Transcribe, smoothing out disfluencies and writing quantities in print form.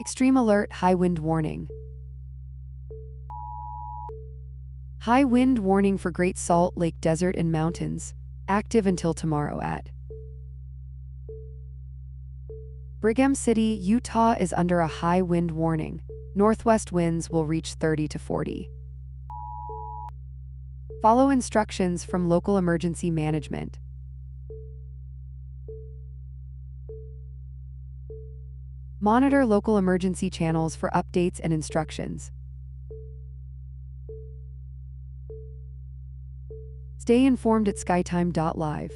Extreme alert, high wind warning. High wind warning for Great Salt Lake Desert and Mountains, active until tomorrow at Brigham City, Utah is under a high wind warning. Northwest winds will reach 30 to 40. Follow instructions from local emergency management. Monitor local emergency channels for updates and instructions. Stay informed at skytime.live.